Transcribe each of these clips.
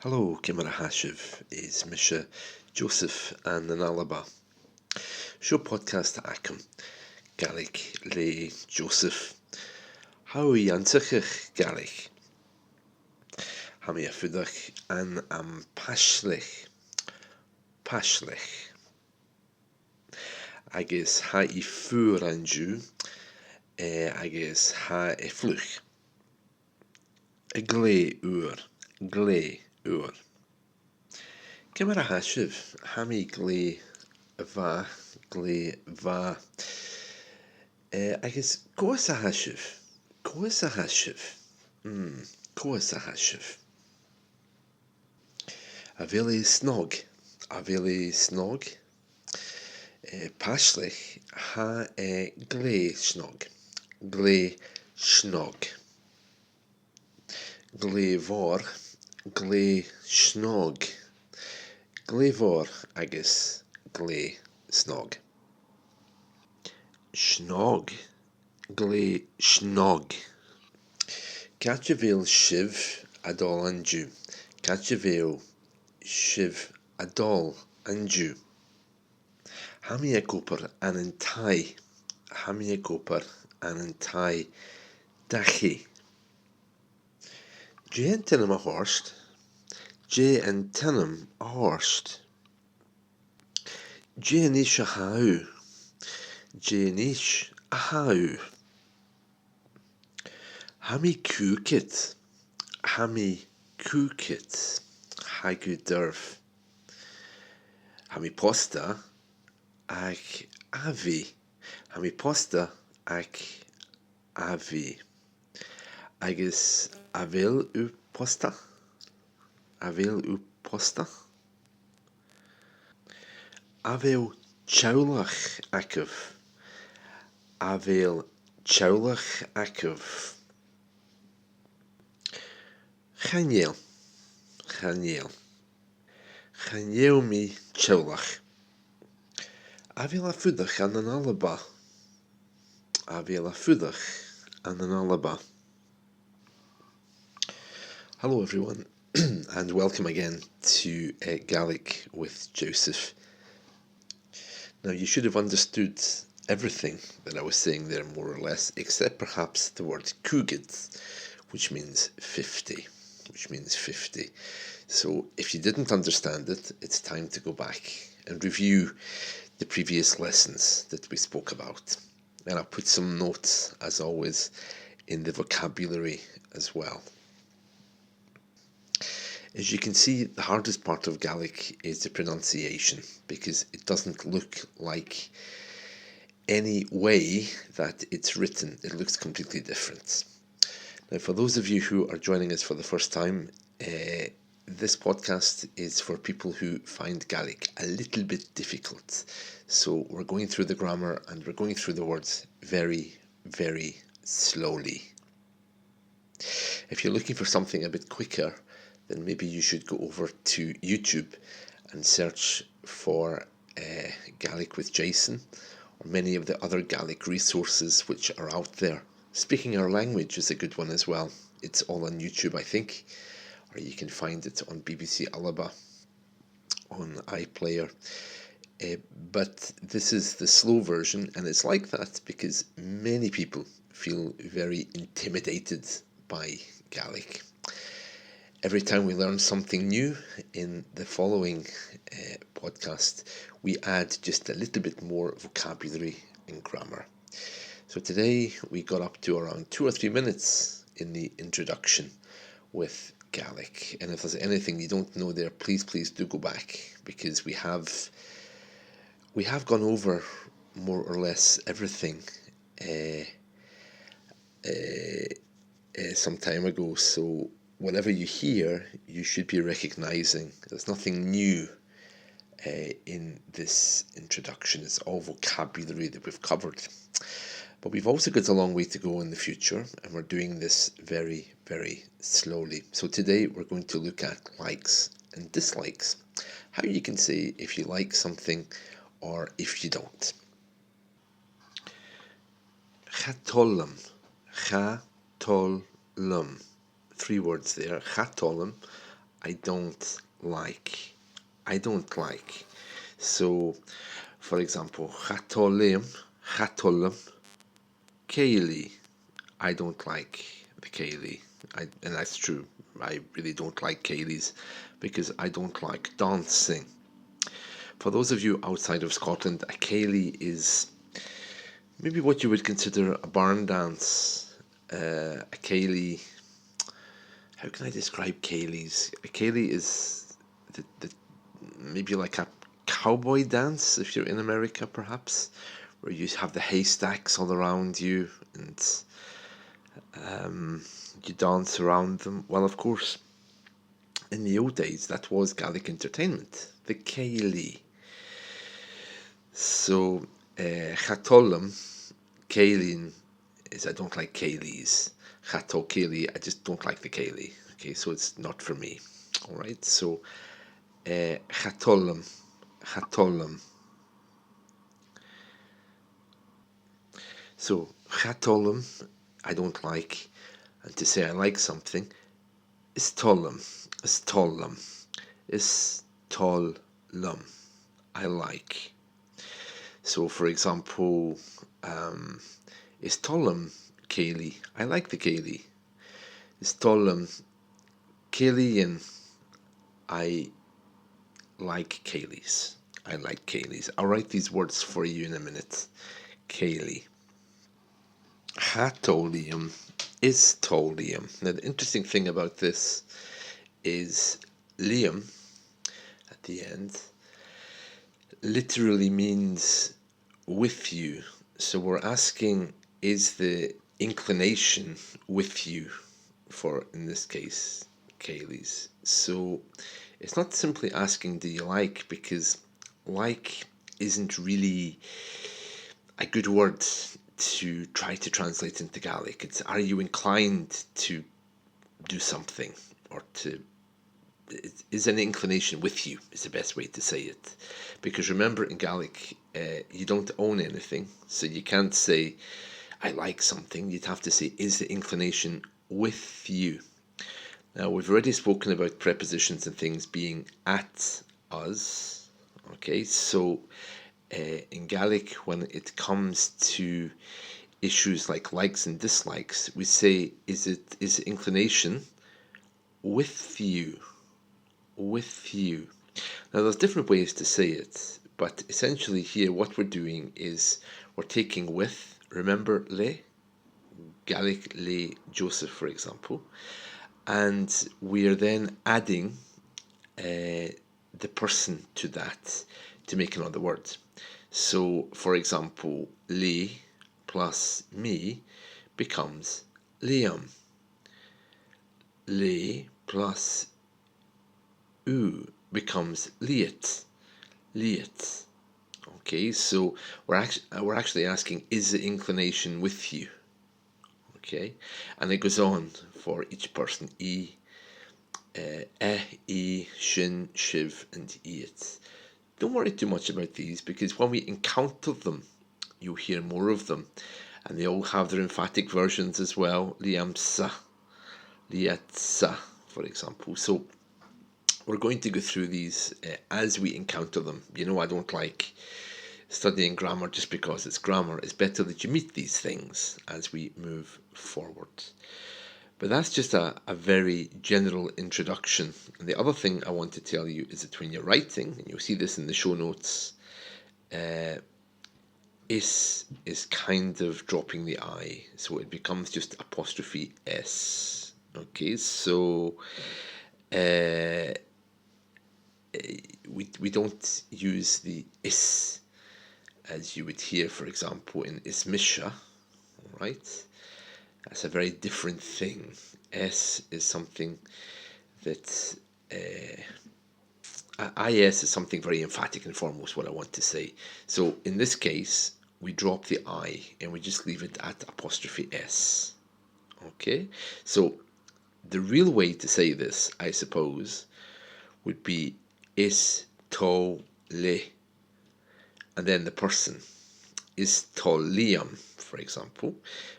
Hello, Gimara Hashiv is Misha Joseph and Nanalaba. Show podcast Akum, Gaelic le Joseph. How Yansachich Gaelic? Hami Afudach an am Pashlich. Agus ha I fur anju, agus ha e fluch. A glé ur. Gimara Hashiv, Hami glé va. Agus Coas a Hashiv. A vili snog. Pashlich ha glé snog. Glé vor, glé snog. Glé vor agus glé snog. Glé snog. Catchavéil sibh adol anju. Catchavéil sibh adol anju. Hami goper an an tai. Dachi. J and tenum a horst. J nish a hau. Hami kukit. Haigu durf. Hami posta ac avi. Agus avil u posta. Avel chawlach akov. Chaniel mi chawlach. Avel afudach an an alaba. Hello everyone, and welcome again to Gaelic with Joseph. Now you should have understood everything that I was saying there more or less, except perhaps the word cúgid, which means 50. So if you didn't understand it, it's time to go back and review the previous lessons that we spoke about. And I'll put some notes, as always, in the vocabulary as well. As you can see, the hardest part of Gaelic is the pronunciation, because it doesn't look like any way that it's written. It looks completely different. Now, for those of you who are joining us for the first time, this podcast is for people who find Gaelic a little bit difficult. So we're going through the grammar and we're going through the words very, very slowly. If you're looking for something a bit quicker, then maybe you should go over to YouTube and search for Gaelic with Jason, or many of the other Gaelic resources which are out there. Speaking Our Language is a good one as well. It's all on YouTube, I think, or you can find it on BBC Alaba, on iPlayer. But this is the slow version, and it's like that because many people feel very intimidated by Gaelic. Every time we learn something new in the following podcast, we add just a little bit more vocabulary and grammar. So today we got up to around 2 or 3 minutes in the introduction with Gaelic. And if there's anything you don't know there, please do go back, because we have gone over more or less everything some time ago. So whatever you hear, you should be recognizing. There's nothing new in this introduction. It's all vocabulary that we've covered. But we've also got a long way to go in the future, and we're doing this very, very slowly. So today we're going to look at likes and dislikes. How you can say if you like something or if you don't. Chatolum. 3 words there. Chatolum I don't like. I don't like. So, for example, chatolum, Cèilidh. I don't like the Cèilidh. And that's true. I really don't like Céilidhs because I don't like dancing. For those of you outside of Scotland, a Céilidh is maybe what you would consider a barn dance. A Céilidh. How can I describe Céilidhs? A Céilidh is the maybe like a cowboy dance if you're in America, perhaps, where you have the haystacks all around you and you dance around them. Well, of course, in the old days, that was Gaelic entertainment, the Céilidh. So, Chatolum, Céilidh is I don't like Céilidhs. Chatol Céilidh, I just don't like the Céilidh. Okay, so it's not for me. All right, so Chatolum, Chatolum. So Chatolum, I don't like, and to say I like something is Tollum, is Tollum, is Tollum. I like. So, for example, is Tollum Céilidh? I like the Céilidh. Is Tollum Céilidhean? I like Céilidhs. I like Céilidhs. I'll write these words for you in a minute. Céilidh. Hatolium is tolium. Now, the interesting thing about this is leam at the end literally means with you. So we're asking, is the inclination with you for, in this case, Céilidhs? So it's not simply asking, do you like, because like isn't really a good word to try to translate into Gaelic. It's, are you inclined to do something, or to, is an inclination with you, is the best way to say it. Because remember, in Gaelic, you don't own anything, so you can't say, I like something. You'd have to say, is the inclination with you? Now, we've already spoken about prepositions and things being at us. Okay, so in Gaelic, when it comes to issues like likes and dislikes, we say, is inclination with you? With you. Now, there's different ways to say it, but essentially here what we're doing is we're taking with, remember le, Gaelic le Joseph, for example, and we're then adding the person to that to make another word. So, for example, le plus me becomes Liam. Le plus u becomes leat. Leat. Okay, so we're actually asking, is the inclination with you? Okay, and it goes on for each person. E, shin, shiv, and iat. Don't worry too much about these, because when we encounter them, you'll hear more of them. And they all have their emphatic versions as well. Liamsa, liatsa, for example. So we're going to go through these as we encounter them. You know, I don't like studying grammar just because it's grammar. It's better that you meet these things as we move forward. But that's just a very general introduction. And the other thing I want to tell you is that when you're writing, and you'll see this in the show notes, is kind of dropping the I. So it becomes just apostrophe S. Okay, so we don't use the is as you would hear, for example, in ismisha, right? That's a very different thing. S is something that is something very emphatic and foremost, what I want to say. So in this case, we drop the I and we just leave it at apostrophe S. Okay, so the real way to say this, I suppose, would be is to le, and then the person is tolium, for example,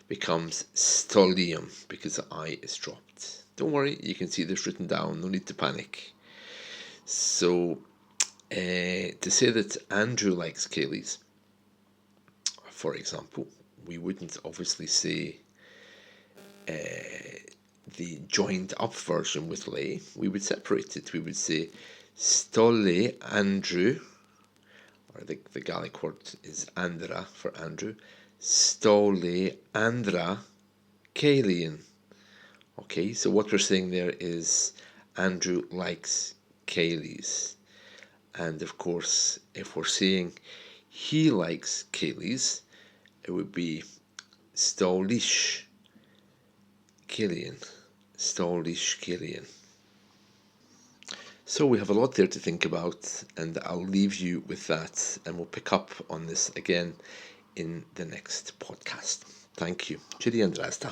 becomes stolium because the I is dropped. Don't worry, you can see this written down, no need to panic. So, to say that Andrew likes Cèilidh, for example, we wouldn't obviously say the joined up version with lay. We would separate it. We would say Stolle Andrew, or the Gaelic word is Anndra for Andrew. Stolle Anndra Cèilidhean. Okay, so what we're saying there is Andrew likes Cèilidh. And of course, if we're saying he likes Cèilidh, it would be Cèilidh Cèilidhean. Cèilidh Cèilidhean. So we have a lot there to think about, and I'll leave you with that, and we'll pick up on this again in the next podcast. Thank you. Chidi and Rasta.